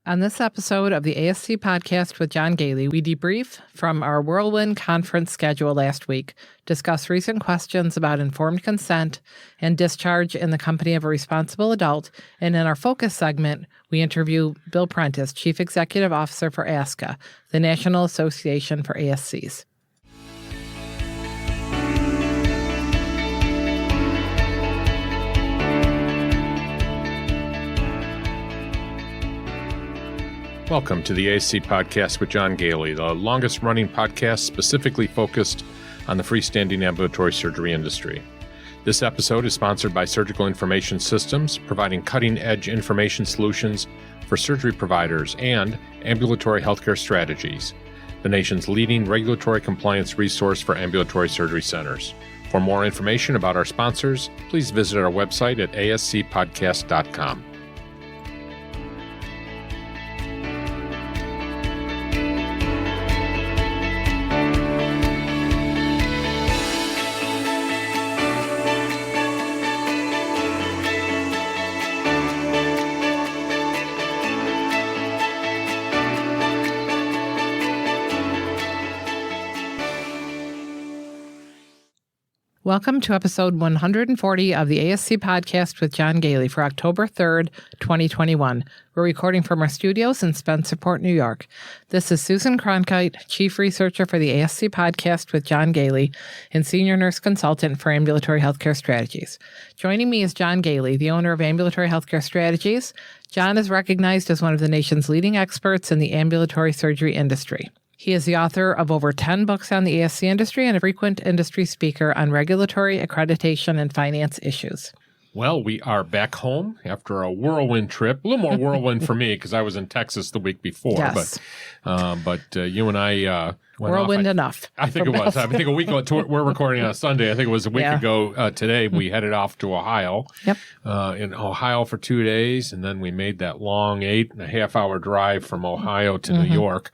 On this episode of the ASC Podcast with John Goehle, we debrief from our whirlwind conference schedule last week, discuss recent questions about informed consent and discharge in the company of a responsible adult, and in our focus segment, we interview Bill Prentice, Chief Executive Officer for ASCA, the National Association for ASCs. Welcome to the ASC Podcast with John Goehle, the longest-running podcast specifically focused on the freestanding ambulatory surgery industry. This episode is sponsored by Surgical Information Systems, providing cutting-edge information solutions for surgery providers and ambulatory healthcare strategies, the nation's leading regulatory compliance resource for ambulatory surgery centers. For more information about our sponsors, please visit our website at ascpodcast.com. Welcome to episode 140 of the ASC Podcast with John Goehle for October 3rd, 2021. We're recording from our studios in Spencerport, New York. This is Susan Cronkite, Chief Researcher for the ASC Podcast with John Goehle and Senior Nurse Consultant for Ambulatory Healthcare Strategies. Joining me is John Goehle, the owner of Ambulatory Healthcare Strategies. John is recognized as one of the nation's leading experts in the ambulatory surgery industry. He is the author of over 10 books on the ASC industry and a frequent industry speaker on regulatory, accreditation, and finance issues. Well, we are back home after a whirlwind trip. A little more whirlwind for me because I was in Texas the week before. Yes. But you and I went whirlwind off. enough. I think it was. I think a week ago. We're recording on Sunday. I think it was a week ago today. We headed off to Ohio. Yep. In Ohio for 2 days, and then we made that long 8.5-hour drive from Ohio to New York.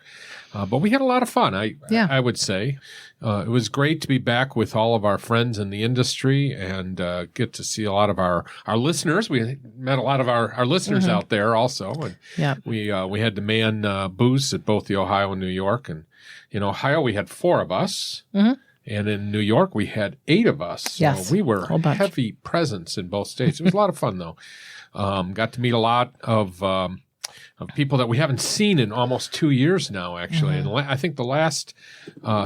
But we had a lot of fun, I would say. It was great to be back with all of our friends in the industry and get to see a lot of our listeners. We met a lot of our listeners out there also. And we had to man booths at both the Ohio and New York. And in Ohio, we had 4 of us. And in New York, we had 8 of us. So we were heavy presence in both states. It was a lot of fun, though. Got to meet a lot of people that we haven't seen in almost 2 years now, actually. And I think the last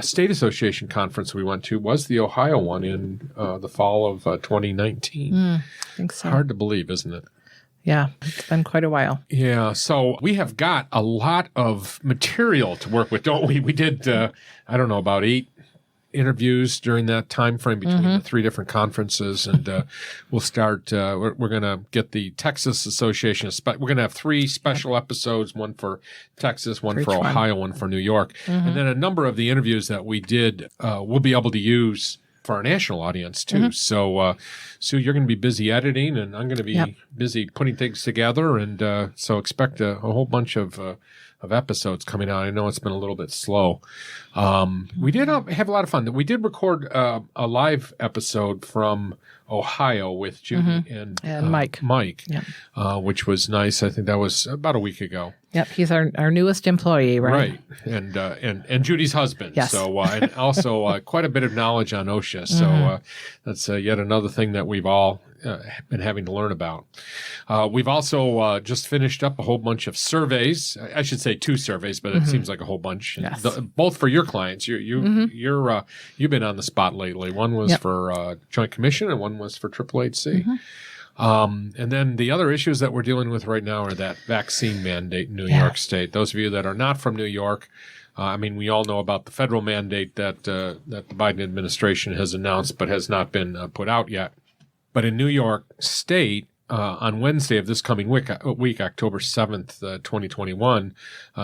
state association conference we went to was the Ohio one in the fall of 2019. I think so. Hard to believe, isn't it? Yeah, it's been quite a while. Yeah, so we have got a lot of material to work with, don't we? We did, about 8 interviews during that time frame between the 3 different conferences, and we'll start. We're going to get the Texas Association. We're going to have 3 special episodes: one for Texas, one for Ohio, one for New York, and then a number of the interviews that we did we'll be able to use for our national audience too. So, Sue, you're going to be busy editing, and I'm going to be busy putting things together, and so expect a whole bunch of episodes coming out. I know it's been a little bit slow. We did have a lot of fun. We did record a live episode from Ohio with Judy and Mike. Which was nice. I think that was about a week ago. Yep, he's our newest employee, right? Right, and Judy's husband. Yes. So and also quite a bit of knowledge on OSHA. So that's yet another thing that we've all been having to learn about. We've also just finished up a whole bunch of surveys. I should say 2 surveys, but it seems like a whole bunch. Yes. Both for your clients. You've been on the spot lately. One was for Joint Commission, and one was for AAHC. And then the other issues that we're dealing with right now are that vaccine mandate in New York State. Those of you that are not from New York, we all know about the federal mandate that the Biden administration has announced but has not been put out yet. But in New York State, on Wednesday of this coming week, October 7th, 2021,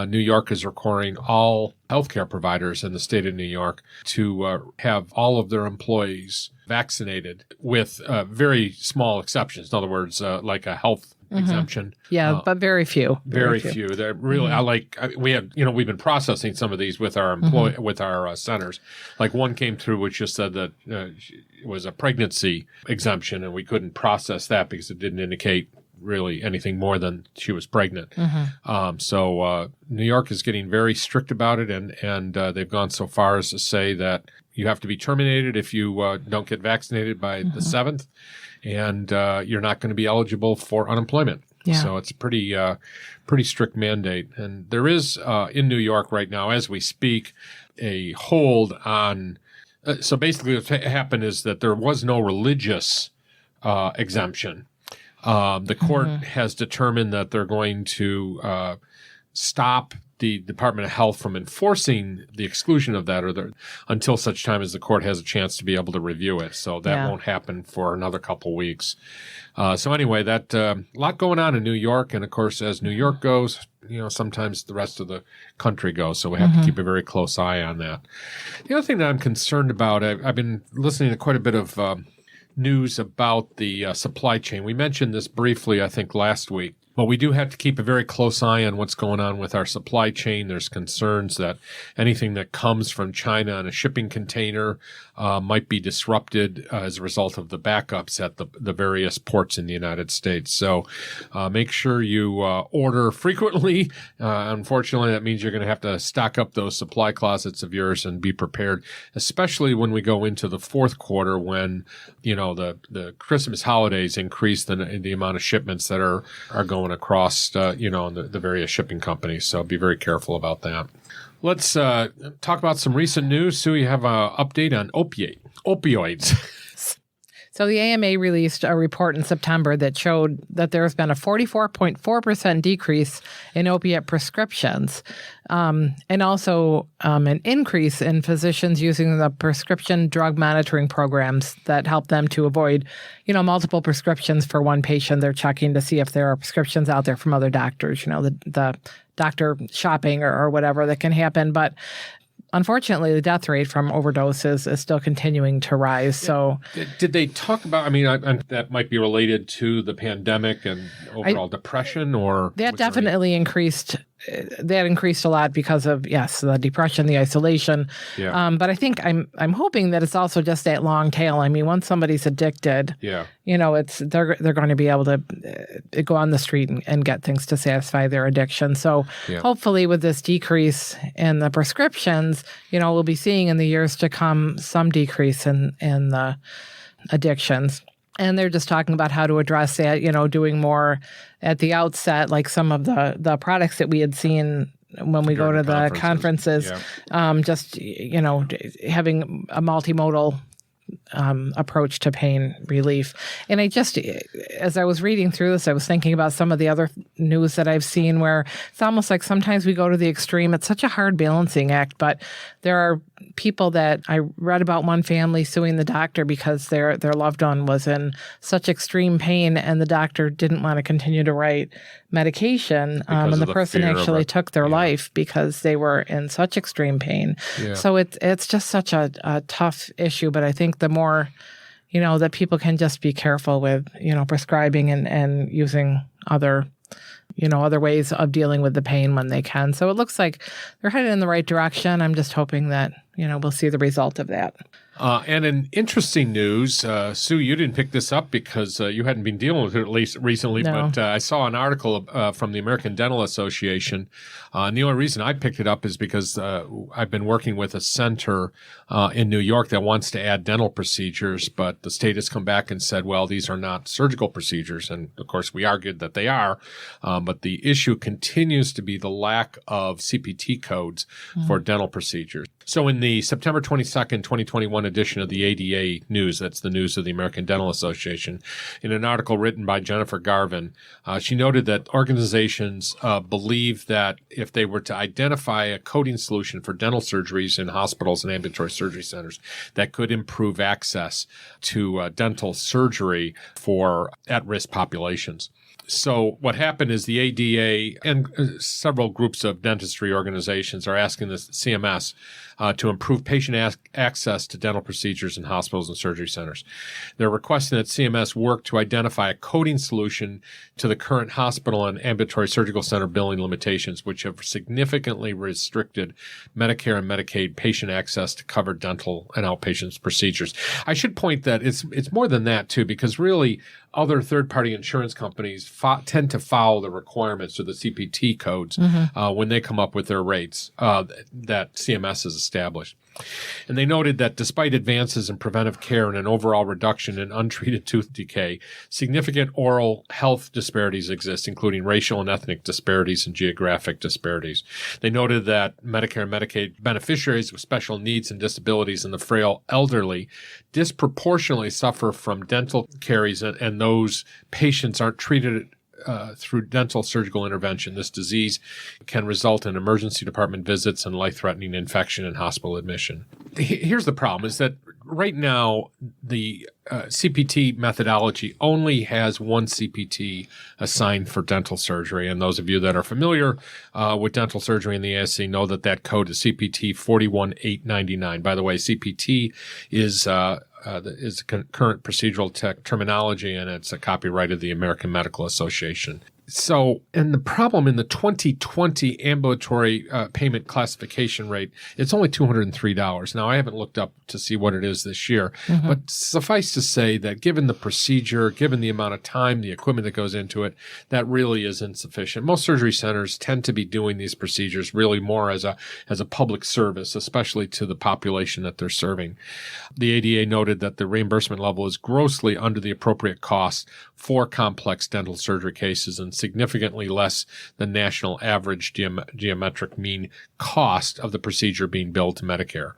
New York is requiring all healthcare providers in the state of New York to have all of their employees vaccinated with very small exceptions. In other words, like a health exemption. Yeah, but very few. Very few. They're really we've been processing some of these with our with our centers. Like one came through which just said that it was a pregnancy exemption, and we couldn't process that because it didn't indicate really anything more than she was pregnant. So New York is getting very strict about it, and they've gone so far as to say that you have to be terminated if you don't get vaccinated by the 7th, and you're not going to be eligible for unemployment. Yeah. So it's a pretty strict mandate. And there is in New York right now, as we speak, a hold on. So basically what happened is that there was no religious exemption. The court has determined that they're going to stop the Department of Health from enforcing the exclusion of that until such time as the court has a chance to be able to review it. So that won't happen for another couple weeks. So anyway, that lot going on in New York. And of course, as New York goes, sometimes the rest of the country goes. So we have to keep a very close eye on that. The other thing that I'm concerned about, I've been listening to quite a bit of news about the supply chain. We mentioned this briefly, I think, last week. But we do have to keep a very close eye on what's going on with our supply chain. There's concerns that anything that comes from China on a shipping container might be disrupted as a result of the backups at the various ports in the United States. So make sure you order frequently. Unfortunately, that means you're going to have to stock up those supply closets of yours and be prepared, especially when we go into the fourth quarter when, the Christmas holidays increase the amount of shipments that are going across, the various shipping companies. So be very careful about that. Let's talk about some recent news. Sue, you have an update on opioids. So the AMA released a report in September that showed that there has been a 44.4% decrease in opiate prescriptions, and also an increase in physicians using the prescription drug monitoring programs that help them to avoid, multiple prescriptions for one patient. They're checking to see if there are prescriptions out there from other doctors, the doctor shopping or whatever that can happen. But unfortunately, the death rate from overdoses is still continuing to rise. So, did they talk about? That might be related to the pandemic and overall depression, or that definitely increased. That increased a lot because of the depression, the isolation. Yeah. But I think I'm hoping that it's also just that long tail. Once somebody's addicted, it's they're going to be able to go on the street and get things to satisfy their addiction. So hopefully, with this decrease in the prescriptions, we'll be seeing in the years to come some decrease in the addictions. And they're just talking about how to address that, doing more at the outset, like some of the products that we had seen when we go to the conferences, just, having a multimodal approach to pain relief. And as I was reading through this, I was thinking about some of the other news that I've seen where it's almost like sometimes we go to the extreme. It's such a hard balancing act, but there are people that I read about one family suing the doctor because their loved one was in such extreme pain and the doctor didn't want to continue to write medication. And the person actually took their life because they were in such extreme pain. Yeah. So it's just such a tough issue. But I think the more, that people can just be careful with, prescribing and using other ways of dealing with the pain when they can. So it looks like they're headed in the right direction. I'm just hoping that, we'll see the result of that. And in interesting news, Sue, you didn't pick this up because you hadn't been dealing with it at least recently, but I saw an article from the American Dental Association. And the only reason I picked it up is because I've been working with a center in New York that wants to add dental procedures, but the state has come back and said, well, these are not surgical procedures. And of course, we argued that they are, but the issue continues to be the lack of CPT codes for dental procedures. So in the September 22nd, 2021 edition of the ADA News, that's the news of the American Dental Association, in an article written by Jennifer Garvin, she noted that organizations believe that if they were to identify a coding solution for dental surgeries in hospitals and ambulatory surgery centers, that could improve access to dental surgery for at-risk populations. So what happened is the ADA and several groups of dentistry organizations are asking the CMS to improve patient access to dental procedures in hospitals and surgery centers. They're requesting that CMS work to identify a coding solution to the current hospital and ambulatory surgical center billing limitations, which have significantly restricted Medicare and Medicaid patient access to covered dental and outpatient procedures. I should point that it's more than that, too, because really other third-party insurance companies tend to follow the requirements or the CPT codes when they come up with their rates that CMS has established. And they noted that despite advances in preventive care and an overall reduction in untreated tooth decay, significant oral health disparities exist, including racial and ethnic disparities and geographic disparities. They noted that Medicare and Medicaid beneficiaries with special needs and disabilities and the frail elderly disproportionately suffer from dental caries, and those patients aren't treated through dental surgical intervention. This disease can result in emergency department visits and life-threatening infection and hospital admission. Here's the problem, is that right now the CPT methodology only has one CPT assigned for dental surgery. And those of you that are familiar with dental surgery in the ASC know that that code is CPT 41899. By the way, CPT is current procedural terminology, and it's a copyright of the American Medical Association. So, and the problem in the 2020 ambulatory payment classification rate, it's only $203. Now, I haven't looked up to see what it is this year, but suffice to say that given the procedure, given the amount of time, the equipment that goes into it, that really is insufficient. Most surgery centers tend to be doing these procedures really more as a public service, especially to the population that they're serving. The ADA noted that the reimbursement level is grossly under the appropriate cost for complex dental surgery cases and significantly less than national average geometric mean cost of the procedure being billed to Medicare.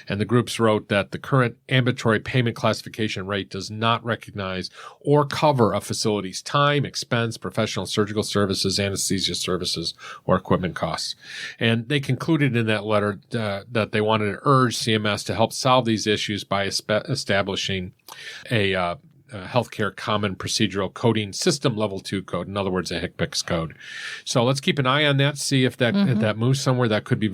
And the groups wrote that the current ambulatory payment classification rate does not recognize or cover a facility's time, expense, professional surgical services, anesthesia services, or equipment costs. And they concluded in that letter that they wanted to urge CMS to help solve these issues by establishing a healthcare common procedural coding system level 2 code. In other words, a HCPCS code. So let's keep an eye on that, see if that if that moves somewhere. That could be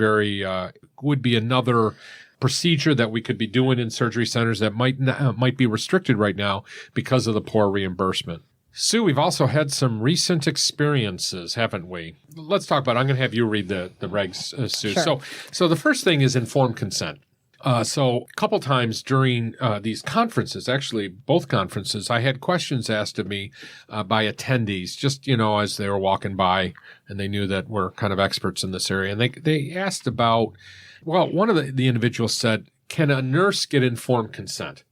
would be another procedure that we could be doing in surgery centers that might be restricted right now because of the poor reimbursement. Sue, we've also had some recent experiences, haven't we? Let's talk about it. I'm going to have you read the regs, Sue. Sure. So the first thing is informed consent. So a couple times during these conferences, actually both conferences, I had questions asked of me by attendees, just, as they were walking by and they knew that we're kind of experts in this area. And they asked about, well, one of the individuals said, can a nurse get informed consent?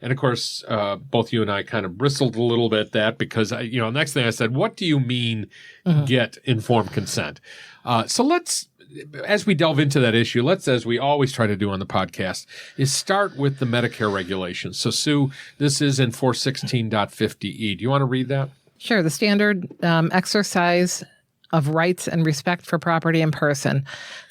And of course, both you and I kind of bristled a little bit at that because, next thing I said, what do you mean get informed consent? So let's, as we delve into that issue, let's, as we always try to do on the podcast, is start with the Medicare regulations. So, Sue, this is in 416.50E. Do you want to read that? Sure. The standard exercise of rights and respect for property and person.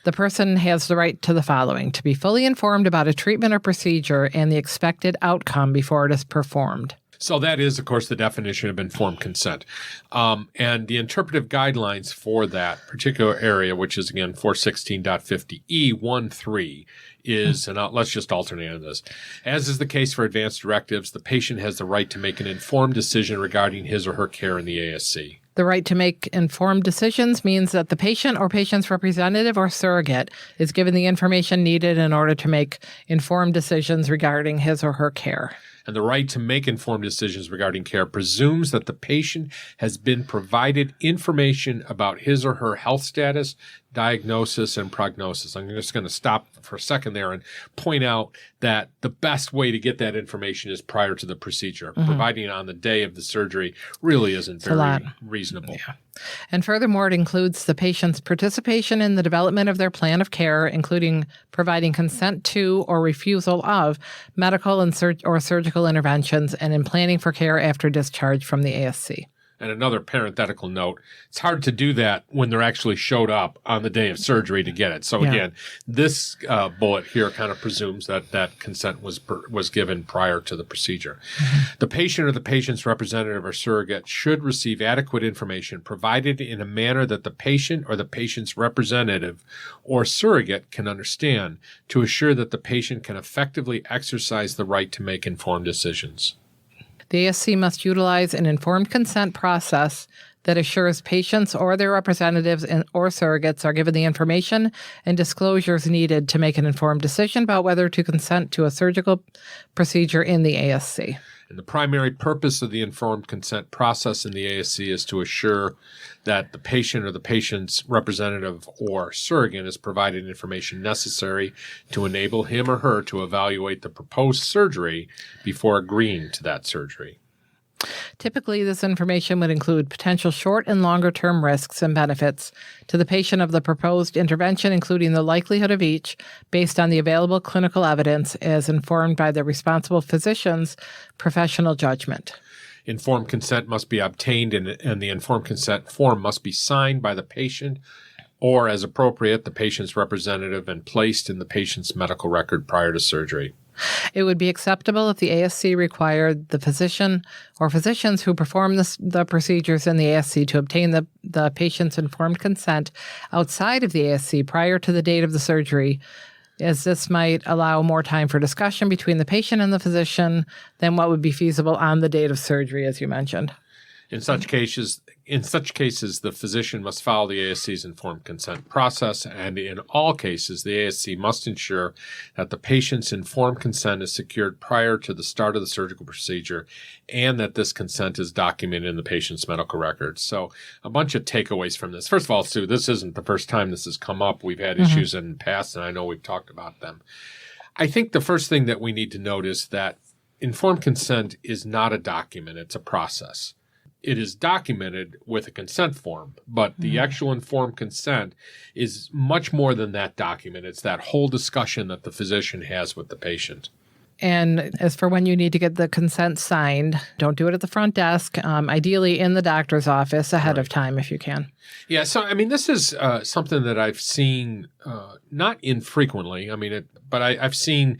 The person has the right to the following: to be fully informed about a treatment or procedure and the expected outcome before it is performed. So that is, of course, the definition of informed consent. And the interpretive guidelines for that particular area, which is, again, 416.50E13, is, and let's just alternate this. As is the case for advanced directives, the patient has the right to make an informed decision regarding his or her care in the ASC. The right to make informed decisions means that the patient or patient's representative or surrogate is given the information needed in order to make informed decisions regarding his or her care. And the right to make informed decisions regarding care presumes that the patient has been provided information about his or her health status, diagnosis, and prognosis. I'm just going to stop for a second there and point out that the best way to get that information is prior to the procedure. Providing it on the day of the surgery really isn't very reasonable. Yeah. And furthermore, it includes the patient's participation in the development of their plan of care, including providing consent to or refusal of medical and or surgical interventions, and in planning for care after discharge from the ASC. And another parenthetical note, it's hard to do that when they're actually showed up on the day of surgery to get it. So again, this bullet here kind of presumes that consent was given prior to the procedure. The patient or the patient's representative or surrogate should receive adequate information provided in a manner that the patient or the patient's representative or surrogate can understand to assure that the patient can effectively exercise the right to make informed decisions. The ASC must utilize an informed consent process that assures patients or their representatives or surrogates are given the information and disclosures needed to make an informed decision about whether to consent to a surgical procedure in the ASC. And the primary purpose of the informed consent process in the ASC is to assure that the patient or the patient's representative or surrogate is provided information necessary to enable him or her to evaluate the proposed surgery before agreeing to that surgery. Typically, this information would include potential short and longer-term risks and benefits to the patient of the proposed intervention, including the likelihood of each, based on the available clinical evidence as informed by the responsible physician's professional judgment. Informed consent must be obtained, and the informed consent form must be signed by the patient or, as appropriate, the patient's representative and placed in the patient's medical record prior to surgery. It would be acceptable if the ASC required the physician or physicians who perform the procedures in the ASC to obtain the patient's informed consent outside of the ASC prior to the date of the surgery, as this might allow more time for discussion between the patient and the physician than what would be feasible on the date of surgery, as you mentioned. In such cases, the physician must follow the ASC's informed consent process, and in all cases, the ASC must ensure that the patient's informed consent is secured prior to the start of the surgical procedure and that this consent is documented in the patient's medical records. So a bunch of takeaways from this. First of all, Sue, this isn't the first time this has come up. We've had issues in the past, and I know we've talked about them. I think the first thing that we need to note is that informed consent is not a document. It's a process. It is documented with a consent form, but the actual informed consent is much more than that document. It's that whole discussion that the physician has with the patient. And as for when you need to get the consent signed, don't do it at the front desk, ideally in the doctor's office ahead of time if you can. Yeah, so I mean, this is something that I've seen not infrequently. But I've seen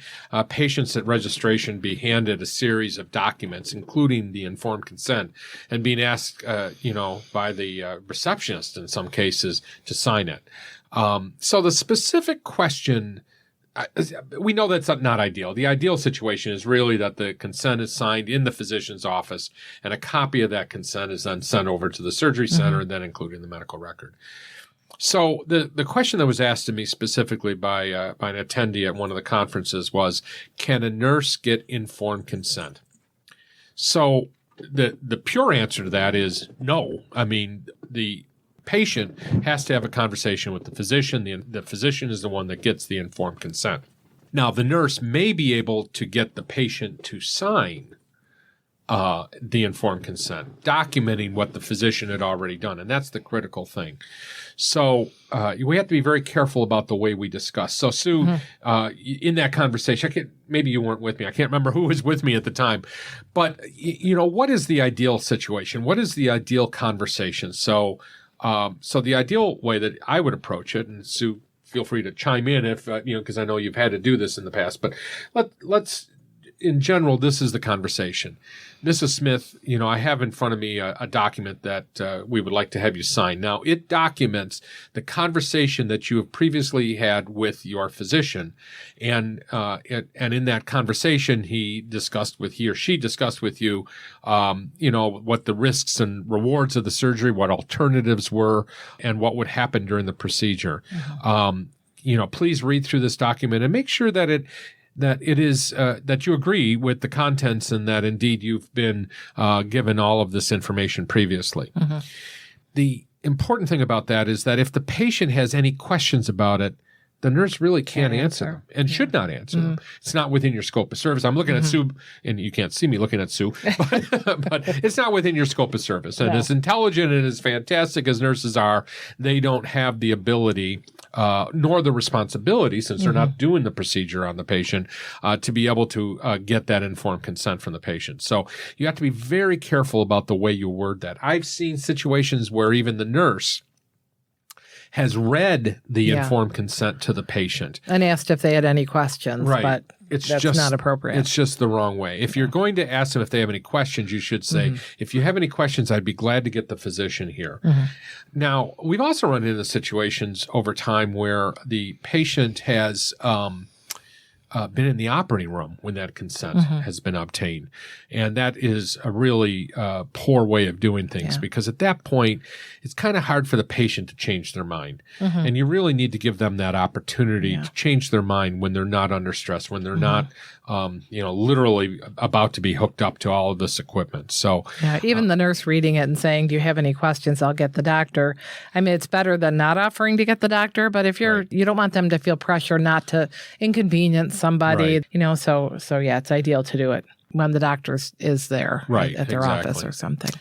patients at registration be handed a series of documents, including the informed consent, and being asked, by the receptionist in some cases to sign it. So the specific question, we know that's not ideal. The ideal situation is really that the consent is signed in the physician's office, and a copy of that consent is then sent over to the surgery center and then included in the medical record. So the question that was asked to me specifically by an attendee at one of the conferences was, can a nurse get informed consent? So the pure answer to that is no. I mean, the patient has to have a conversation with the physician. The physician is the one that gets the informed consent. Now, the nurse may be able to get the patient to sign the informed consent, documenting what the physician had already done. And that's the critical thing. So we have to be very careful about the way we discuss. So, Sue, in that conversation, maybe you weren't with me. I can't remember who was with me at the time. But, what is the ideal situation? What is the ideal conversation? So the ideal way that I would approach it, and Sue, feel free to chime in if, because I know you've had to do this in the past, but let's in general, this is the conversation. Mrs. Smith, I have in front of me a document that we would like to have you sign. Now, it documents the conversation that you have previously had with your physician. And in that conversation, he or she discussed with you, what the risks and rewards of the surgery, what alternatives were, and what would happen during the procedure. Please read through this document and make sure that it is that you agree with the contents and that indeed you've been given all of this information previously. The important thing about that is that if the patient has any questions about it, the nurse really can't answer them and should not answer them. It's not within your scope of service. I'm looking at Sue, and you can't see me looking at Sue, but it's not within your scope of service. And as intelligent and as fantastic as nurses are, they don't have the ability nor the responsibility, since they're not doing the procedure on the patient, to be able to get that informed consent from the patient. So you have to be very careful about the way you word that. I've seen situations where even the nurse has read the informed consent to the patient. And asked if they had any questions, but that's not appropriate. It's just the wrong way. If you're going to ask them if they have any questions, you should say, if you have any questions, I'd be glad to get the physician here. Now, we've also run into situations over time where the patient has been in the operating room when that consent has been obtained. And that is a really poor way of doing things because at that point, it's kind of hard for the patient to change their mind. And you really need to give them that opportunity to change their mind when they're not under stress, when they're not, literally about to be hooked up to all of this equipment. So even the nurse reading it and saying, do you have any questions? I'll get the doctor. I mean, it's better than not offering to get the doctor, but if you don't want them to feel pressure not to inconvenience somebody, so it's ideal to do it when the doctor is there at their office or something.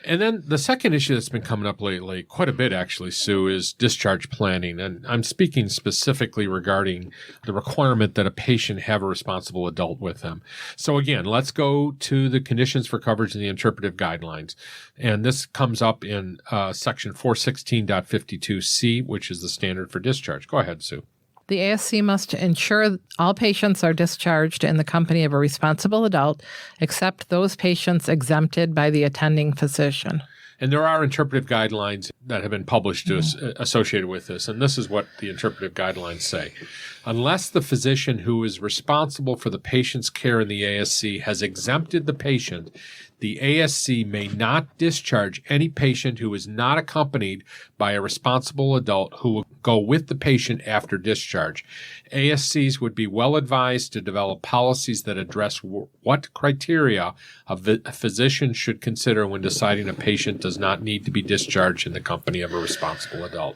And then the second issue that's been coming up lately, quite a bit actually, Sue, is discharge planning. And I'm speaking specifically regarding the requirement that a patient have a responsible adult with them. So again, let's go to the conditions for coverage in the interpretive guidelines. And this comes up in section 416.52C, which is the standard for discharge. Go ahead, Sue. The ASC must ensure all patients are discharged in the company of a responsible adult, except those patients exempted by the attending physician. And there are interpretive guidelines that have been published associated with this. And this is what the interpretive guidelines say. Unless the physician who is responsible for the patient's care in the ASC has exempted the patient, the ASC may not discharge any patient who is not accompanied by a responsible adult who will go with the patient after discharge. ASCs would be well advised to develop policies that address what criteria a physician should consider when deciding a patient does not need to be discharged in the company of a responsible adult.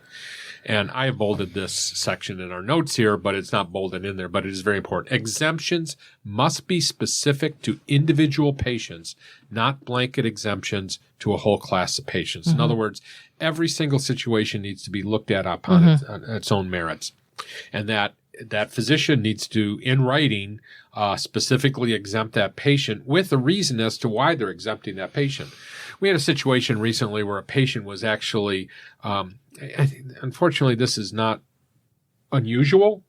And I have bolded this section in our notes here, but it's not bolded in there, but it is very important. Exemptions must be specific to individual patients, not blanket exemptions to a whole class of patients. In other words, every single situation needs to be looked at upon its own merits. And that physician needs to, in writing, specifically exempt that patient with a reason as to why they're exempting that patient. We had a situation recently where a patient was actually, unfortunately, this is not unusual,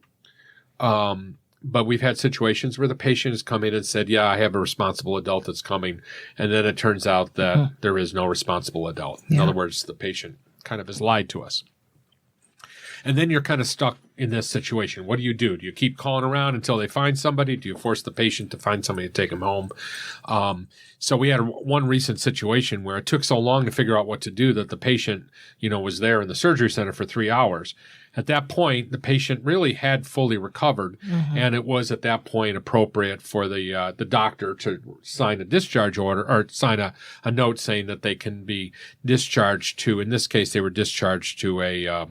but we've had situations where the patient has come in and said, yeah, I have a responsible adult that's coming. And then it turns out that there is no responsible adult. In other words, the patient kind of has lied to us. And then you're kind of stuck in this situation. What do? Do you keep calling around until they find somebody? Do you force the patient to find somebody to take them home? So we had one recent situation where it took so long to figure out what to do that the patient, was there in the surgery center for 3 hours. At that point, the patient really had fully recovered, and it was at that point appropriate for the doctor to sign a discharge order or sign a note saying that they can be discharged to, in this case, they were discharged to a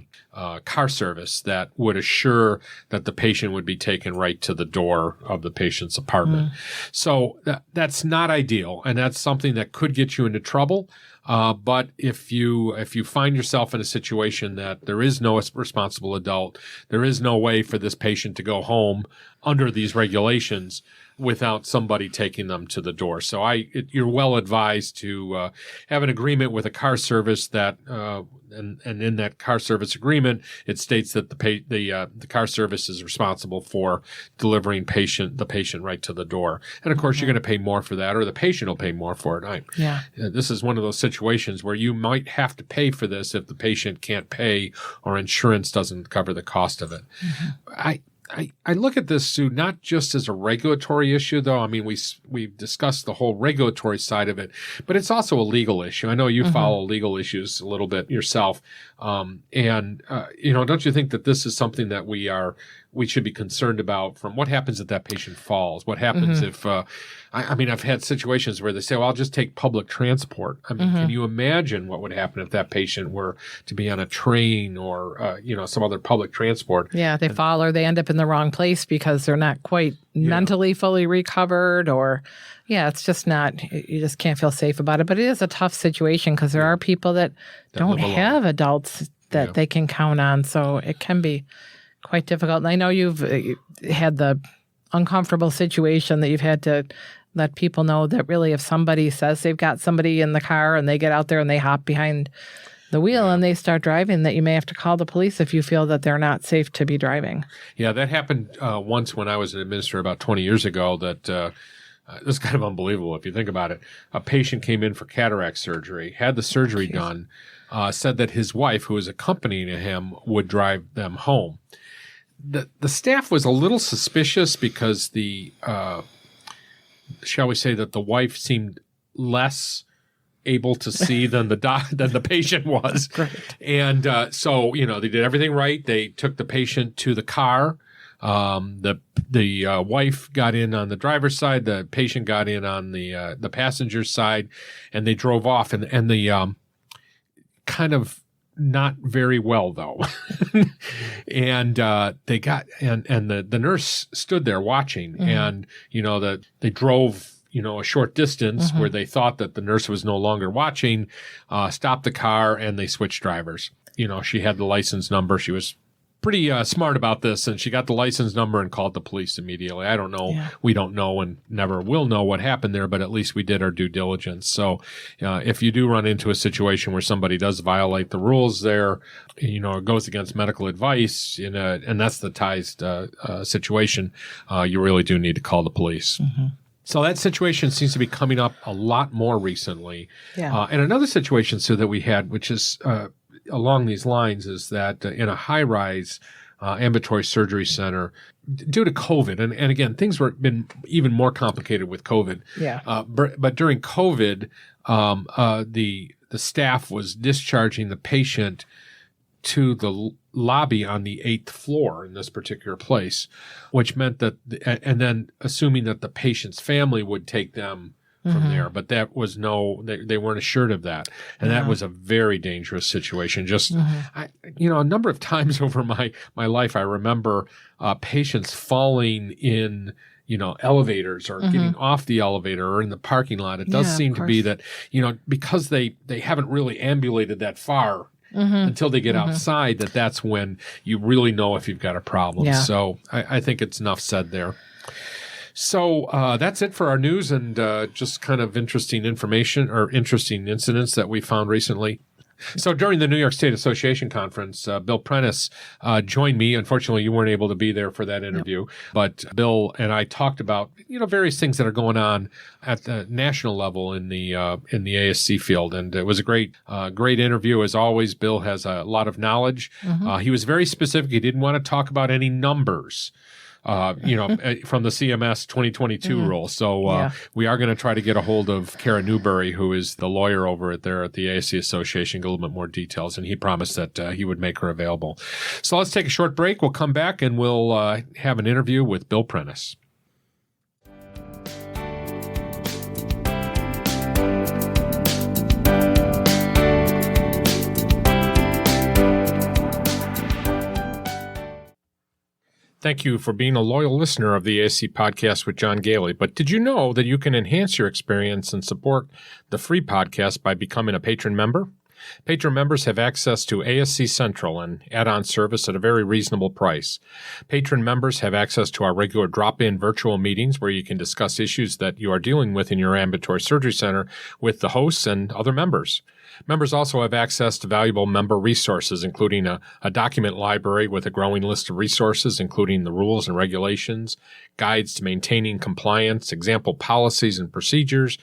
car service that would assure that the patient would be taken right to the door of the patient's apartment. So that's not ideal, and that's something that could get you into trouble. But if you find yourself in a situation that there is no responsible adult, there is no way for this patient to go home under these regulations without somebody taking them to the door. So you're well advised to have an agreement with a car service that, and in that car service agreement, it states that the car service is responsible for delivering the patient right to the door. And of course, you're going to pay more for that, or the patient will pay more for it. This is one of those situations where you might have to pay for this if the patient can't pay or insurance doesn't cover the cost of it. I look at this, Sue, not just as a regulatory issue, though. I mean, we've discussed the whole regulatory side of it, but it's also a legal issue. I know you follow legal issues a little bit yourself. Don't you think that this is something that we should be concerned about from what happens if that patient falls? What happens if, I've had situations where they say, well, I'll just take public transport. I mean, can you imagine what would happen if that patient were to be on a train or, some other public transport? Yeah, they fall or they end up in the wrong place because they're not quite mentally fully recovered or, it's just not, you just can't feel safe about it. But it is a tough situation because there are people that don't have adults that they can count on. So it can be quite difficult. And I know you've had the uncomfortable situation that you've had to let people know that really if somebody says they've got somebody in the car and they get out there and they hop behind the wheel and they start driving, that you may have to call the police if you feel that they're not safe to be driving. Yeah, that happened once when I was an administrator about 20 years ago that this is kind of unbelievable if you think about it. A patient came in for cataract surgery, had the surgery done, said that his wife, who was accompanying him, would drive them home. the staff was a little suspicious because shall we say that the wife seemed less able to see than the patient was. And so, they did everything right. They took the patient to the car. The wife got in on the driver's side. The patient got in on the passenger's side, and they drove off. And the kind of not very well though. And they got and the nurse stood there watching, and they drove a short distance where they thought that the nurse was no longer watching, stopped the car, and they switched drivers. She had the license number. She was pretty smart about this, and she got the license number and called the police immediately. I don't know. Yeah. We don't know and never will know what happened there, but at least we did our due diligence. So if you do run into a situation where somebody does violate the rules there, it goes against medical advice in an anesthetized situation, you really do need to call the police. So that situation seems to be coming up a lot more recently. Yeah. And another situation, Sue, that we had, which is along these lines, is that in a high-rise ambulatory surgery center, due to COVID, and again, things were been even more complicated with COVID. Yeah. But during COVID, the staff was discharging the patient to the lobby on the 8th floor in this particular place, which meant that, and then assuming that the patient's family would take them from there, but that was they weren't assured of that. And that was a very dangerous situation. Just, a number of times over my life, I remember patients falling in, elevators or getting off the elevator or in the parking lot. It does seem to be that, because they haven't really ambulated that far until they get outside, that's when you really know if you've got a problem. Yeah. So I think it's enough said there. So that's it for our news and just kind of interesting information or interesting incidents that we found recently. So during the New York State Association Conference, Bill Prentice joined me. Unfortunately, you weren't able to be there for that interview, but Bill and I talked about various things that are going on at the national level in the ASC field, and it was a great interview as always. Bill has a lot of knowledge. He was very specific. He didn't want to talk about any numbers. From the CMS 2022 rule. So we are going to try to get a hold of Kara Newberry, who is the lawyer over there at the ASC Association, get a little bit more details, and he promised that he would make her available. So let's take a short break. We'll come back and we'll have an interview with Bill Prentice. Thank you for being a loyal listener of the ASC Podcast with John Goehle. But did you know that you can enhance your experience and support the free podcast by becoming a Patron member? Patron members have access to ASC Central and add-on service at a very reasonable price. Patron members have access to our regular drop-in virtual meetings where you can discuss issues that you are dealing with in your ambulatory surgery center with the hosts and other members. Members also have access to valuable member resources, including a document library with a growing list of resources, including the rules and regulations, guides to maintaining compliance, example policies and procedures,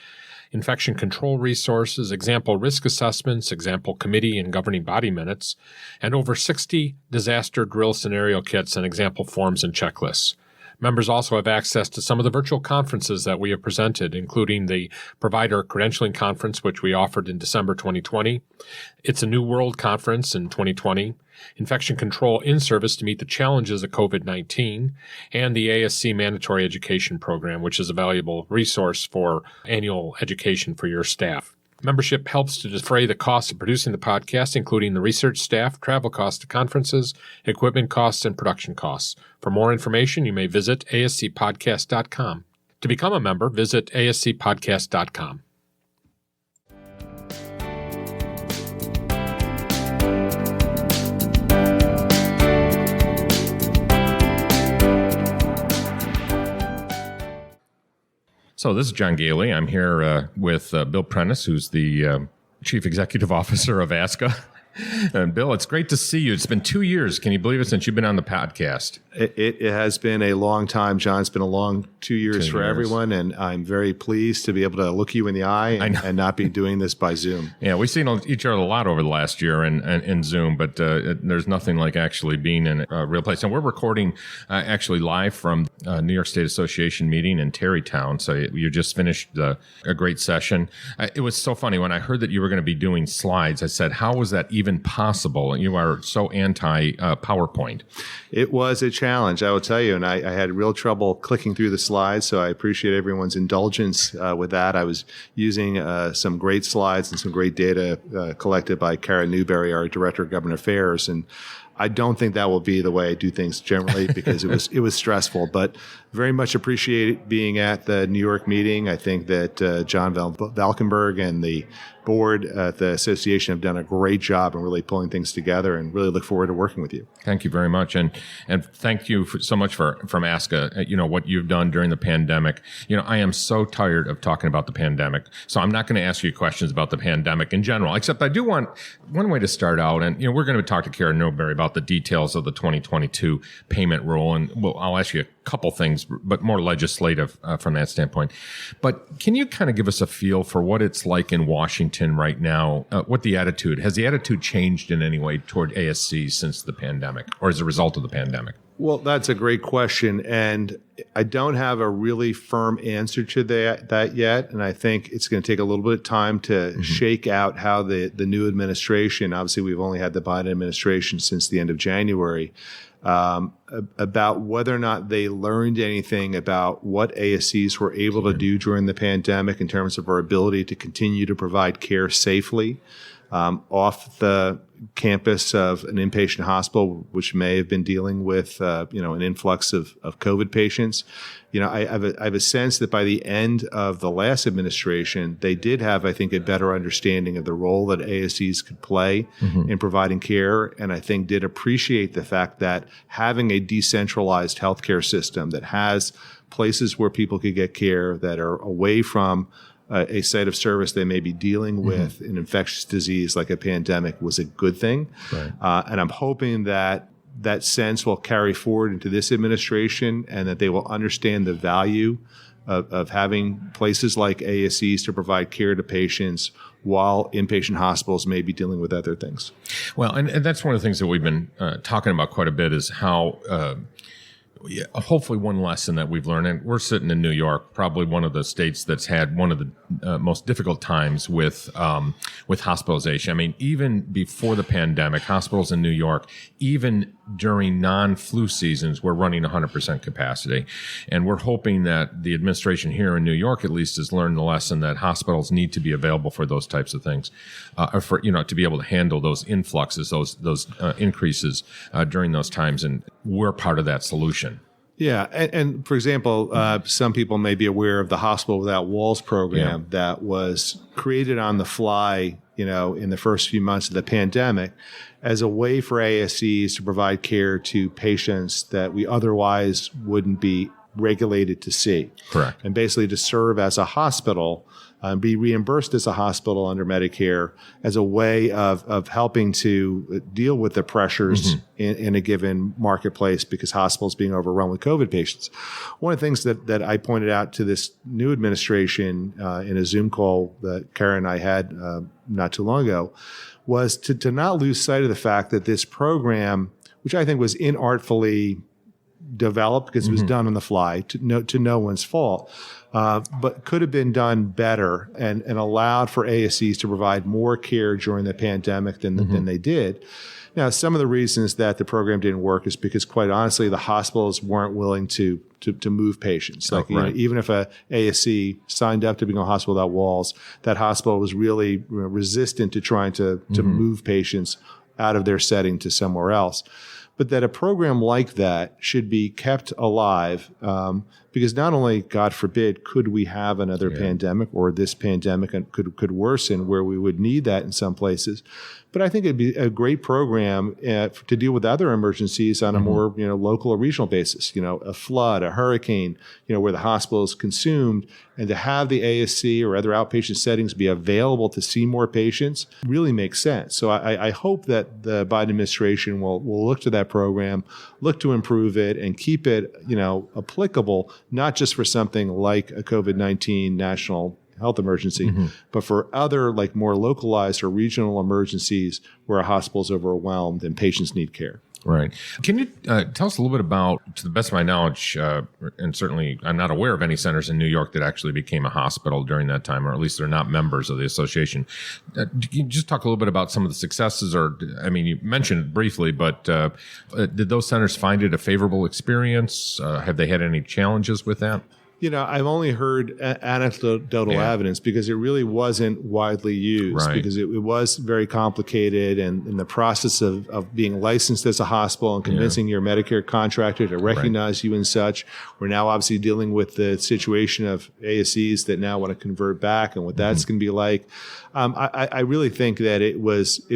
infection control resources, example risk assessments, example committee and governing body minutes, and over 60 disaster drill scenario kits and example forms and checklists. Members also have access to some of the virtual conferences that we have presented, including the Provider Credentialing Conference, which we offered in December 2020. It's a New World Conference in 2020. Infection Control in-Service to meet the challenges of COVID-19, and the ASC Mandatory Education Program, which is a valuable resource for annual education for your staff. Membership helps to defray the costs of producing the podcast, including the research staff, travel costs to conferences, equipment costs, and production costs. For more information, you may visit ascpodcast.com. To become a member, visit ascpodcast.com. So this is John Goehle. I'm here with Bill Prentice, who's the Chief Executive Officer of ASCA. And Bill, it's great to see you. It's been 2 years. Can you believe it, since you've been on the podcast? It has been a long time, John. It's been a long 2 years for everyone, and I'm very pleased to be able to look you in the eye and not be doing this by Zoom. Yeah, we've seen each other a lot over the last year in Zoom, but there's nothing like actually being in a real place. And we're recording actually live from New York State Association meeting in Tarrytown. So you just finished a great session. It was so funny when I heard that you were going to be doing slides. I said, how was that even possible? And you are so anti-PowerPoint. It was a challenge, I will tell you, and I had real trouble clicking through the slides, so I appreciate everyone's indulgence with that. I was using some great slides and some great data collected by Kara Newberry, our Director of Government Affairs, and I don't think that will be the way I do things generally because it was stressful, but very much appreciate being at the New York meeting. I think that John Valkenburg and the board at the association have done a great job in really pulling things together, and really look forward to working with you. Thank you very much. And thank you so much from ASCA, what you've done during the pandemic. I am so tired of talking about the pandemic. So I'm not going to ask you questions about the pandemic in general, except I do want one way to start out. And, we're going to talk to Kara Newberry about the details of the 2022 payment rule. And I'll ask you a couple things, but more legislative from that standpoint. But can you kind of give us a feel for what it's like in Washington right now? Has the attitude changed in any way toward ASCs since the pandemic, or as a result of the pandemic? Well, that's a great question, and I don't have a really firm answer to that yet, and I think it's going to take a little bit of time to shake out how the new administration, obviously we've only had the Biden administration since the end of January, about whether or not they learned anything about what ASCs were able to do during the pandemic in terms of our ability to continue to provide care safely off the campus of an inpatient hospital, which may have been dealing with an influx of COVID patients. I have a sense that by the end of the last administration, they did have, I think, a better understanding of the role that ASCs could play in providing care, and I think did appreciate the fact that having a decentralized healthcare system that has places where people could get care that are away from a site of service they may be dealing with an infectious disease like a pandemic was a good thing. Right. And I'm hoping that sense will carry forward into this administration, and that they will understand the value of having places like ASCs to provide care to patients while inpatient hospitals may be dealing with other things. Well, and that's one of the things that we've been talking about quite a bit, is how hopefully one lesson that we've learned, and we're sitting in New York, probably one of the states that's had one of the most difficult times with hospitalization. I mean, even before the pandemic, hospitals in New York, even during non-flu seasons, we're running 100% capacity. And we're hoping that the administration here in New York, at least, has learned the lesson that hospitals need to be available for those types of things, to be able to handle those influxes, those increases during those times. And we're part of that solution. Yeah. And for example, some people may be aware of the Hospital Without Walls program that was created on the fly, in the first few months of the pandemic as a way for ASCs to provide care to patients that we otherwise wouldn't be regulated to see. Correct. And basically to serve as a hospital, be reimbursed as a hospital under Medicare as a way of helping to deal with the pressures in a given marketplace, because hospitals being overrun with COVID patients. One of the things that I pointed out to this new administration in a Zoom call that Karen and I had not too long ago was to not lose sight of the fact that this program, which I think was inartfully developed because it was done on the fly to no one's fault, but could have been done better and allowed for ASCs to provide more care during the pandemic than they did. Now, some of the reasons that the program didn't work is because, quite honestly, the hospitals weren't willing to move patients. Even if a ASC signed up to being a hospital without walls, that hospital was really resistant to trying to move patients out of their setting to somewhere else. But that a program like that should be kept alive, because not only, God forbid, could we have another pandemic, or this pandemic could worsen where we would need that in some places, But I think it'd be a great program to deal with other emergencies on a more local or regional basis. A flood, a hurricane, where the hospital is consumed, and to have the ASC or other outpatient settings be available to see more patients really makes sense. So I hope that the Biden administration will look to that program, look to improve it, and keep it applicable, not just for something like a COVID-19 national health emergency, but for other more localized or regional emergencies where a hospital is overwhelmed and patients need care. Right. Can you tell us a little bit about, to the best of my knowledge, and certainly I'm not aware of any centers in New York that actually became a hospital during that time, or at least they're not members of the association. Can you just talk a little bit about some of the successes, or, you mentioned it briefly, but did those centers find it a favorable experience? Have they had any challenges with that? I've only heard anecdotal evidence because it really wasn't widely used, because it was very complicated, and in the process of being licensed as a hospital and convincing your Medicare contractor to recognize you and such. We're now obviously dealing with the situation of ASCs that now want to convert back and what that's going to be like. I really think that it was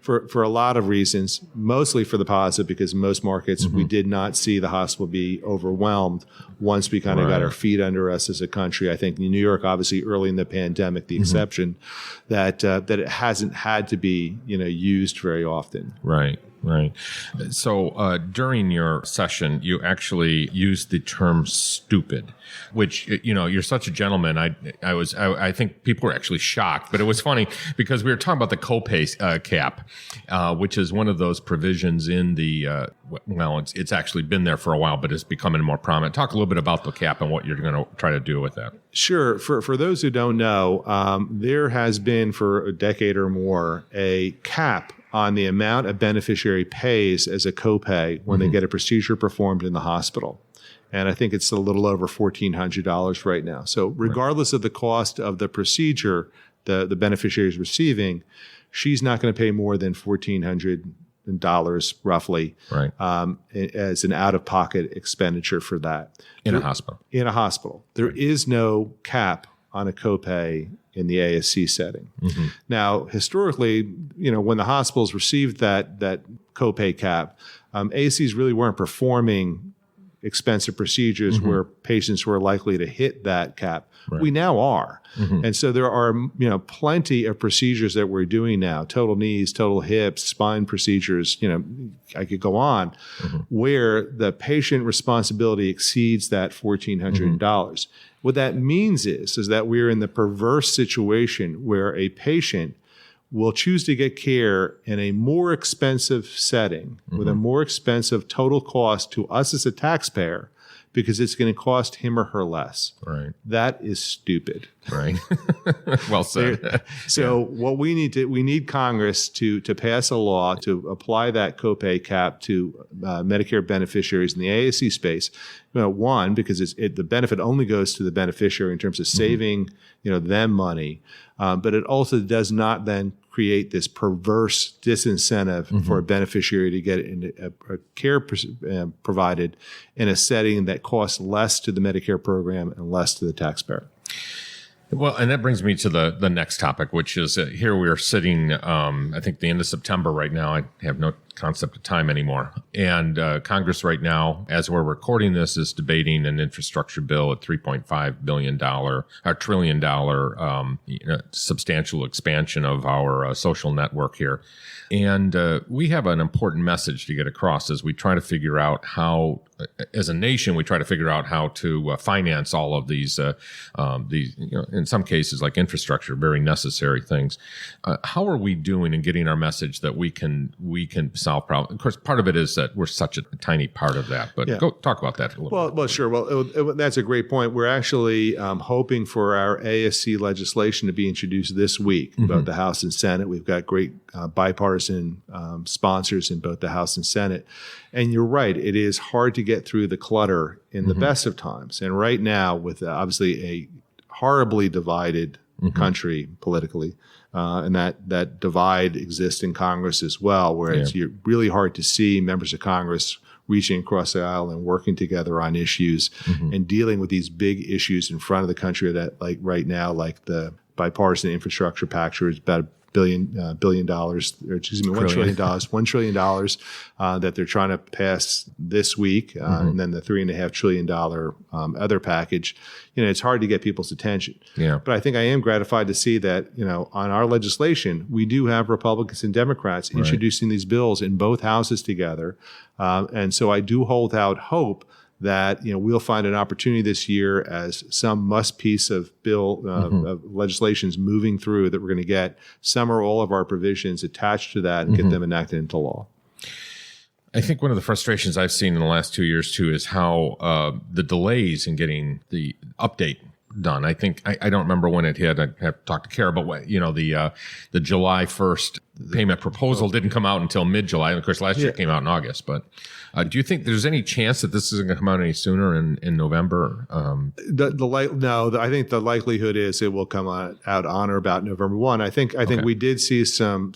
for a lot of reasons, mostly for the positive, because in most markets we did not see the hospital be overwhelmed once we kind of got our feet under us as a country. I think in New York, obviously early in the pandemic, the exception that it hasn't had to be used very often. Right. So during your session, you actually used the term "stupid," which you're such a gentleman. I think people were actually shocked, but it was funny because we were talking about the Copay Cap, which is one of those provisions in the it's actually been there for a while, but it's becoming more prominent. Talk a little bit about the cap and what you're going to try to do with that. Sure. For those who don't know, there has been for a decade or more a cap on the amount a beneficiary pays as a copay when they get a procedure performed in the hospital. And I think it's a little over $1,400 right now. So regardless of the cost of the procedure the beneficiary is receiving, she's not going to pay more than $1,400 roughly as an out-of-pocket expenditure for that. In a hospital. In a hospital. There is no cap on a copay in the ASC setting. Now, historically, when the hospitals received that copay cap, ASCs really weren't performing expensive procedures where patients were likely to hit that cap. We now are. And so there are, plenty of procedures that we're doing now, total knees, total hips, spine procedures, I could go on, where the patient responsibility exceeds that $1,400. What that means is that we're in the perverse situation where a patient will choose to get care in a more expensive setting with a more expensive total cost to us as a taxpayer because it's going to cost him or her less. Right. That is stupid. Right. Well said. So what we need Congress to pass a law to apply that copay cap to Medicare beneficiaries in the ASC space. One, because the benefit only goes to the beneficiary in terms of saving them money, but it also does not then create this perverse disincentive for a beneficiary to get a care provided in a setting that costs less to the Medicare program and less to the taxpayer. Well, and that brings me to the next topic, which is here we are sitting, I think the end of September right now. I have no concept of time anymore. And Congress right now, as we're recording this, is debating an infrastructure bill at $3.5 trillion, substantial expansion of our social network here. And we have an important message to get across as we try to figure out how, as a nation, we try to figure out how to finance all of these, in some cases like infrastructure, very necessary things. How are we doing in getting our message that we can solve problems? Of course, part of it is that we're such a tiny part of that. But go talk about that a little bit. Well, sure. Well, that's a great point. We're actually hoping for our ASC legislation to be introduced this week, both the House and Senate. We've got great bipartisan sponsors in both the House and Senate. And you're right, it is hard to get through the clutter in the best of times. And right now, with obviously a horribly divided country politically, and that divide exists in Congress as well, where it's really hard to see members of Congress reaching across the aisle and working together on issues and dealing with these big issues in front of the country that, like right now, like the bipartisan infrastructure package, billion dollars, or excuse me, $1 trillion that they're trying to pass this week, and then the $3.5 trillion other package. It's hard to get people's attention. Yeah. But I think I am gratified to see that, on our legislation, we do have Republicans and Democrats introducing these bills in both houses together. And so I do hold out hope that we'll find an opportunity this year as some must piece of bill of legislations moving through that we're going to get some or all of our provisions attached to that and get them enacted into law. I think one of the frustrations I've seen in the last 2 years too is how the delays in getting the update done. I think I don't remember when it hit. I have to talk to Kara, but the July 1st payment proposal didn't come out until mid-July. And of course, last year it came out in August. But do you think there's any chance that this isn't going to come out any sooner in November? No, I think the likelihood is it will come out on or about November 1. I think we did see some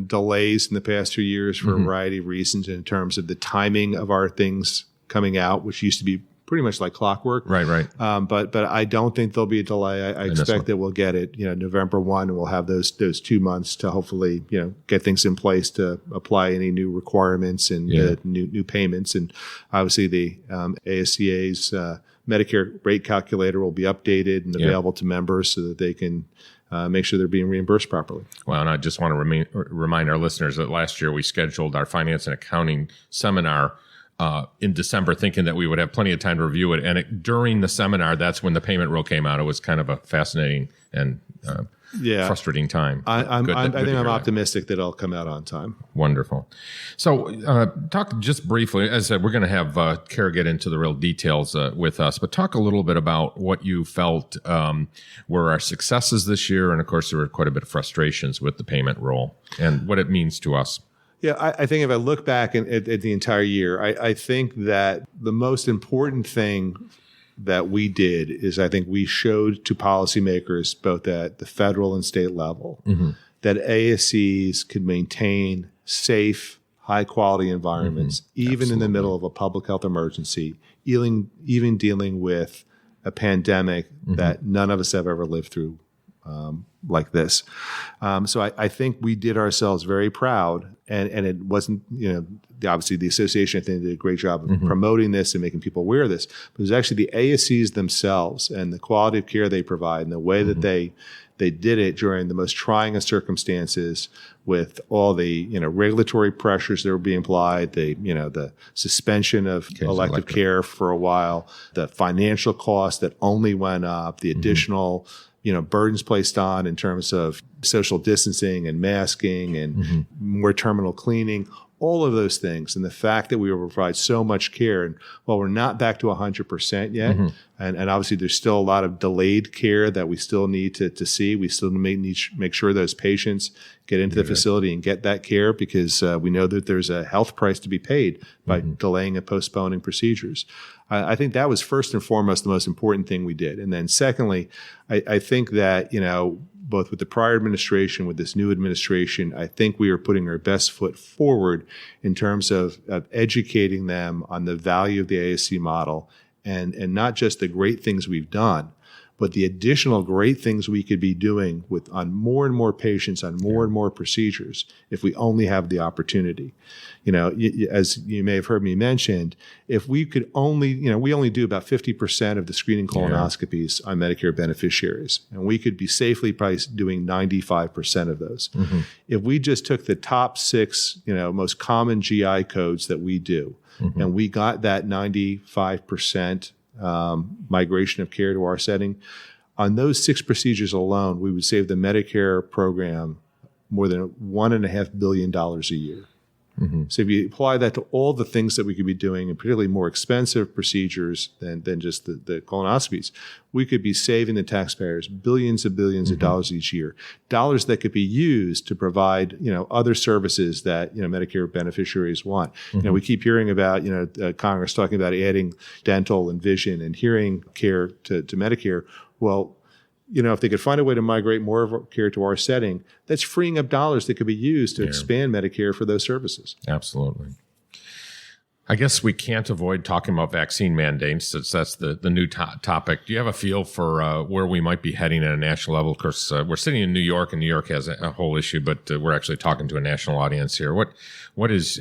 delays in the past 2 years for a variety of reasons in terms of the timing of our things coming out, which used to be pretty much like clockwork. Right. But I don't think there'll be a delay. I expect that we'll get it, November 1, and we'll have those 2 months to hopefully, get things in place to apply any new requirements and new payments. And obviously the ASCA's Medicare rate calculator will be updated and available to members so that they can make sure they're being reimbursed properly. Well, and I just want to remind our listeners that last year we scheduled our finance and accounting seminar in December, thinking that we would have plenty of time to review it. And during the seminar, that's when the payment rule came out. It was kind of a fascinating and frustrating time. I think I'm optimistic that it'll come out on time. Wonderful. So talk just briefly, as I said, we're going to have Kara get into the real details with us, but talk a little bit about what you felt were our successes this year. And of course, there were quite a bit of frustrations with the payment rule and what it means to us. Yeah, I think if I look back at the entire year, I think that the most important thing that we did is I think we showed to policymakers, both at the federal and state level, that ASCs could maintain safe, high-quality environments, even in the middle of a public health emergency, even dealing with a pandemic that none of us have ever lived through like this. So I think we did ourselves very proud. And it wasn't, obviously the association, I think, did a great job of promoting this and making people aware of this. But it was actually the ASCs themselves and the quality of care they provide and the way that they did it during the most trying of circumstances with all the, regulatory pressures that were being applied, the suspension of elective care for a while, the financial costs that only went up, the additional burdens placed on in terms of social distancing and masking and more terminal cleaning, all of those things. And the fact that we will provide so much care, and while we're not back to 100% yet, and obviously there's still a lot of delayed care that we still need to see. We still need to make sure those patients get into the facility and get that care because we know that there's a health price to be paid by delaying and postponing procedures. I think that was first and foremost the most important thing we did. And then secondly, I think that, both with the prior administration, with this new administration, I think we are putting our best foot forward in terms of educating them on the value of the ASC model and not just the great things we've done, but the additional great things we could be doing on more and more patients, on more and more procedures, if we only have the opportunity. As you may have heard me mention, if we could only, we only do about 50% of the screening colonoscopies on Medicare beneficiaries, and we could be safely probably doing 95% of those. If we just took the top 6, most common GI codes that we do, and we got that 95% migration of care to our setting, on those 6 procedures alone, we would save the Medicare program more than $1.5 billion a year. So if you apply that to all the things that we could be doing, and particularly more expensive procedures than just the colonoscopies, we could be saving the taxpayers billions and billions of dollars each year, dollars that could be used to provide other services that Medicare beneficiaries want. We keep hearing about Congress talking about adding dental and vision and hearing care to Medicare. Well, if they could find a way to migrate more of our care to our setting, that's freeing up dollars that could be used to expand Medicare for those services. Absolutely. I guess we can't avoid talking about vaccine mandates, since that's the new topic. Do you have a feel for where we might be heading at a national level? Of course, we're sitting in New York, and New York has a whole issue, but we're actually talking to a national audience here. What is?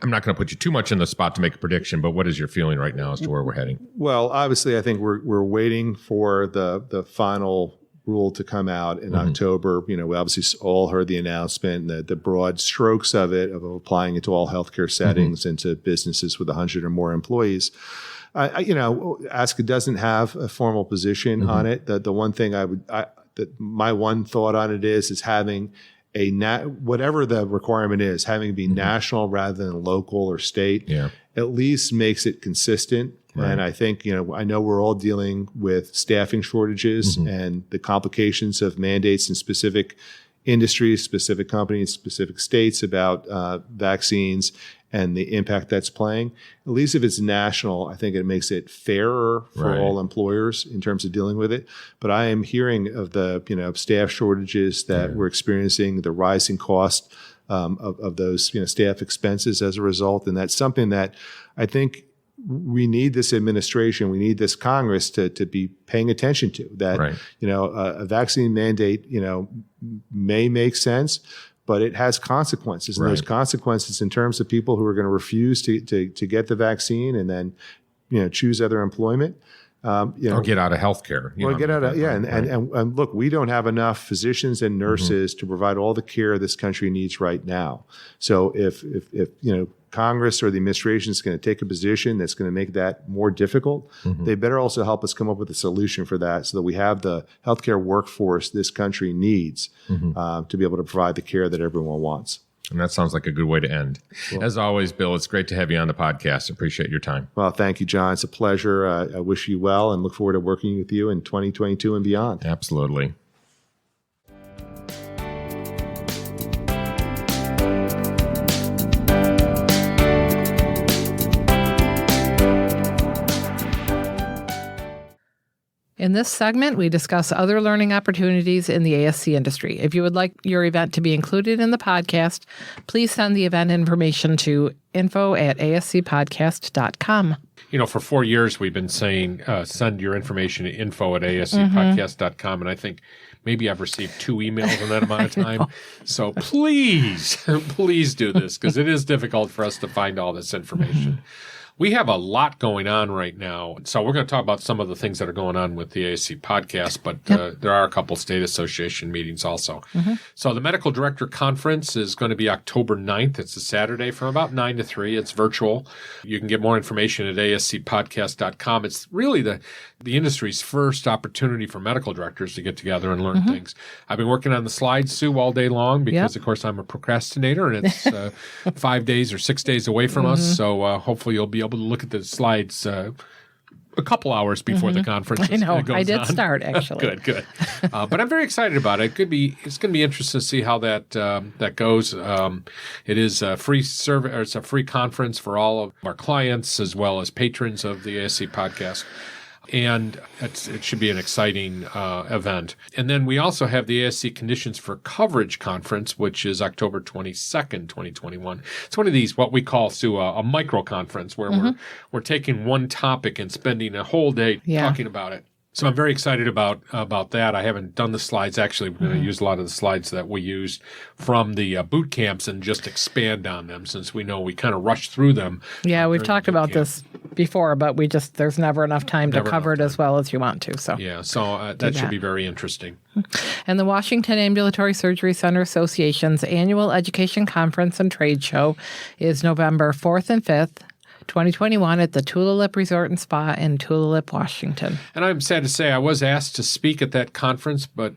I'm not going to put you too much in the spot to make a prediction, but what is your feeling right now as to where we're heading? Well, obviously, I think we're waiting for the final rule to come out in October. We obviously all heard the announcement, the broad strokes of it, of applying it to all healthcare settings and to businesses with 100 or more employees. ASCA doesn't have a formal position on it. The one thing my one thought on it is having whatever the requirement is, having it be national rather than local or state, at least makes it consistent. Right. And I think, I know we're all dealing with staffing shortages and the complications of mandates in specific industries, specific companies, specific states about vaccines and the impact that's playing. At least if it's national, I think it makes it fairer for all employers in terms of dealing with it. But I am hearing of the, staff shortages that we're experiencing, the rising cost of those, staff expenses as a result. And that's something that I think we need this administration, we need this Congress to be paying attention to. That a vaccine mandate may make sense, but it has consequences, and those consequences in terms of people who are going to refuse to get the vaccine and then choose other employment. Or get out of healthcare. Or get out of and look, we don't have enough physicians and nurses to provide all the care this country needs right now. So if Congress or the administration is going to take a position that's going to make that more difficult, they better also help us come up with a solution for that, so that we have the healthcare workforce this country needs to be able to provide the care that everyone wants. And that sounds like a good way to end. Well, as always, Bill, it's great to have you on the podcast. Appreciate your time. Well, thank you, John. It's a pleasure. I wish you well and look forward to working with you in 2022 and beyond. Absolutely. In this segment, we discuss other learning opportunities in the ASC industry. If you would like your event to be included in the podcast, please send the event information to info@ascpodcast.com. For 4 years, we've been saying, send your information to info@ascpodcast.com. And I think maybe I've received 2 emails in that amount of time. So please do this, because it is difficult for us to find all this information. We have a lot going on right now. So we're going to talk about some of the things that are going on with the ASC podcast, but there are a couple state association meetings also. So the Medical Director Conference is going to be October 9th. It's a Saturday from about 9 to 3. It's virtual. You can get more information at ascpodcast.com. It's really the industry's first opportunity for medical directors to get together and learn things. I've been working on the slides, Sue, all day long because, of course, I'm a procrastinator, and it's 5 days or 6 days away from us. So hopefully you'll be able to look at the slides a couple hours before the conference. I know. Goes I did on. start, actually. Good. But I'm very excited about it. It's going to be interesting to see how that goes. It is a free service, or it's a free conference for all of our clients as well as patrons of the ASC podcast. And it should be an exciting event. And then we also have the ASC Conditions for Coverage Conference, which is October 22nd, 2021. It's one of these, what we call, Sue, a micro conference, where we're taking one topic and spending a whole day talking about it. So I'm very excited about that. I haven't done the slides. Actually, we're going to use a lot of the slides that we used from the boot camps and just expand on them, since we know we kind of rushed through them. Yeah, we've talked about this before, but there's never enough time to cover it as well as you want to. So that should be very interesting. And the Washington Ambulatory Surgery Center Association's annual education conference and trade show is November 4th and 5th. 2021 at the Tulalip Resort and Spa in Tulalip, Washington. And I'm sad to say I was asked to speak at that conference, but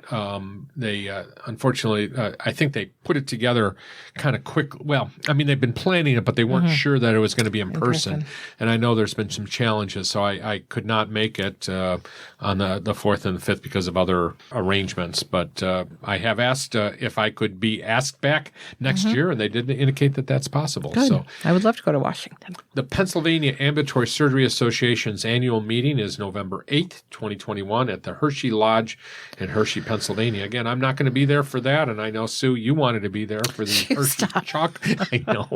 they unfortunately, I think they put it together kind of quick. Well, I mean, they've been planning it, but they weren't sure that it was going to be in person. And I know there's been some challenges, so I could not make it on the 4th and the 5th because of other arrangements. But I have asked if I could be asked back next year, and they did indicate that that's possible. Good. So I would love to go to Washington. The Pennsylvania Ambulatory Surgery Association's annual meeting is November 8th, 2021 at the Hershey Lodge in Hershey, Pennsylvania. Again, I'm not going to be there for that, and I know, Sue, you wanted to be there for the Hershey Chalk. I know.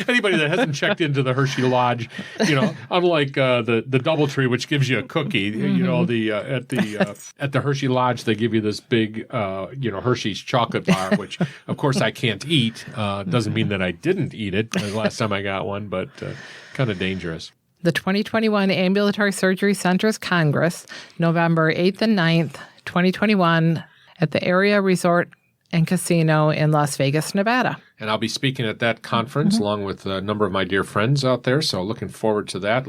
Anybody that hasn't checked into the Hershey Lodge, unlike the DoubleTree, which gives you a cookie, at the Hershey Lodge, they give you this big, Hershey's chocolate bar, which, of course, I can't eat. Doesn't mean that I didn't eat it the last time I got one, but kind of dangerous. The 2021 Ambulatory Surgery Centers Congress, November 8th and 9th, 2021, at the Area Resort and Casino in Las Vegas, Nevada. And I'll be speaking at that conference along with a number of my dear friends out there, so looking forward to that.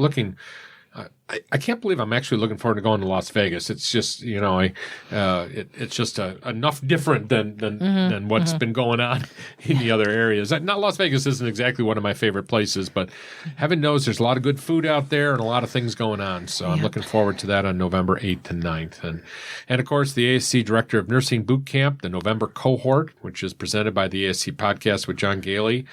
I can't believe I'm actually looking forward to going to Las Vegas. It's just, it's just enough different than what's been going on in the other areas. Not Las Vegas isn't exactly one of my favorite places, but heaven knows there's a lot of good food out there and a lot of things going on. So I'm looking forward to that on November 8th and 9th. And of course, the ASC Director of Nursing Boot Camp, the November cohort, which is presented by the ASC Podcast with John Goehle,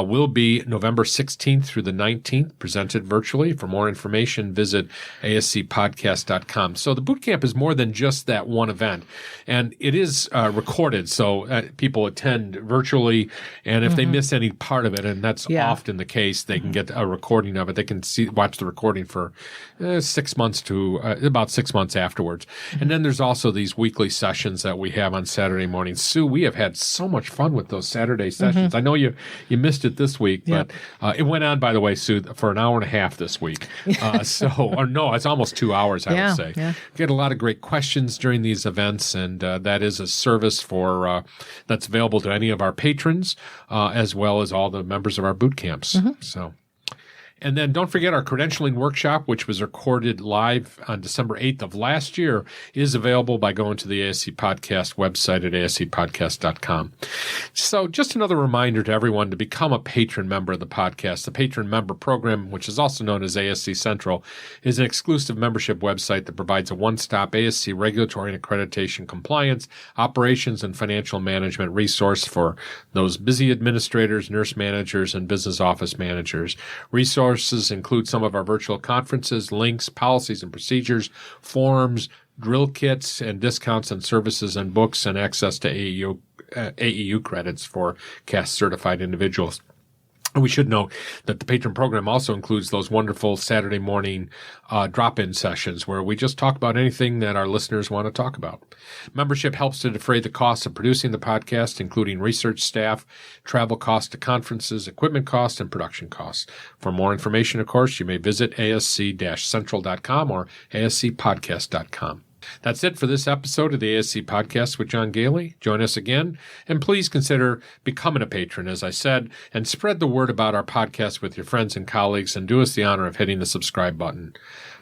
will be November 16th through the 19th, presented virtually. For more information, visit ASCPodcast.com. So the boot camp is more than just that one event, and it is recorded, so people attend virtually, and if they miss any part of it, and that's often the case, they can get a recording of it. They can watch the recording for 6 months to about 6 months afterwards. And then there's also these weekly sessions that we have on Saturday mornings. Sue, we have had so much fun with those Saturday sessions. I know you missed it this week, but it went on, by the way, Sue, for an hour and a half this week. It's almost 2 hours, I would say. Yeah. Get a lot of great questions during these events, and that is a service that's available to any of our patrons, as well as all the members of our boot camps. And then don't forget our credentialing workshop, which was recorded live on December 8th of last year, is available by going to the ASC Podcast website at ascpodcast.com. So just another reminder to everyone to become a patron member of the podcast. The Patron Member Program, which is also known as ASC Central, is an exclusive membership website that provides a one-stop ASC regulatory and accreditation compliance, operations, and financial management resource for those busy administrators, nurse managers, and business office managers. Resources include some of our virtual conferences, links, policies and procedures, forms, drill kits, and discounts on services and books, and access to AEU credits for CAS-certified individuals. And we should note that the patron program also includes those wonderful Saturday morning drop-in sessions where we just talk about anything that our listeners want to talk about. Membership helps to defray the costs of producing the podcast, including research staff, travel costs to conferences, equipment costs, and production costs. For more information, of course, you may visit asc-central.com or ascpodcast.com. That's it for this episode of the ASC Podcast with John Goehle. Join us again, and please consider becoming a patron, as I said, and spread the word about our podcast with your friends and colleagues, and do us the honor of hitting the subscribe button.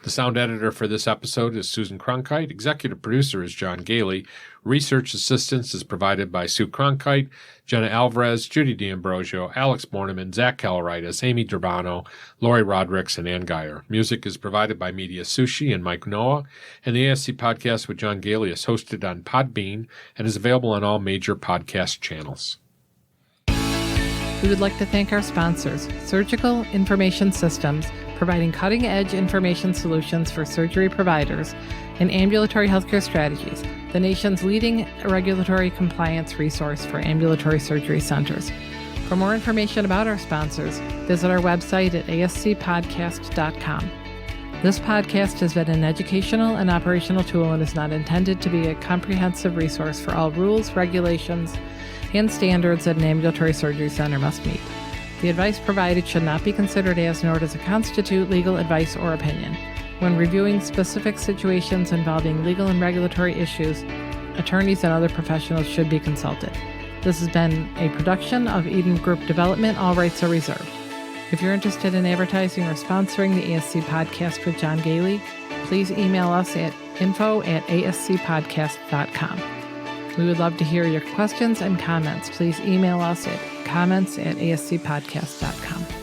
The sound editor for this episode is Susan Cronkite. Executive producer is John Goehle. Research assistance is provided by Sue Cronkite, Jenna Alvarez, Judy D'Ambrosio, Alex Borneman, Zach Caloritis, Amy Durbano, Lori Rodericks, and Ann Geyer. Music is provided by Media Sushi and Mike Noah, and the ASC Podcast with John Goehle is hosted on Podbean and is available on all major podcast channels. We would like to thank our sponsors, Surgical Information Systems, providing cutting-edge information solutions for surgery providers, and Ambulatory Healthcare Strategies, the nation's leading regulatory compliance resource for ambulatory surgery centers. For more information about our sponsors, visit our website at ascpodcast.com. This podcast has been an educational and operational tool and is not intended to be a comprehensive resource for all rules, regulations, and standards that an ambulatory surgery center must meet. The advice provided should not be considered as, nor does it constitute legal advice or opinion. When reviewing specific situations involving legal and regulatory issues, attorneys and other professionals should be consulted. This has been a production of Eden Group Development. All rights are reserved. If you're interested in advertising or sponsoring the ASC Podcast with John Goehle, please email us at info@ascpodcast.com. We would love to hear your questions and comments. Please email us at comments@ascpodcast.com.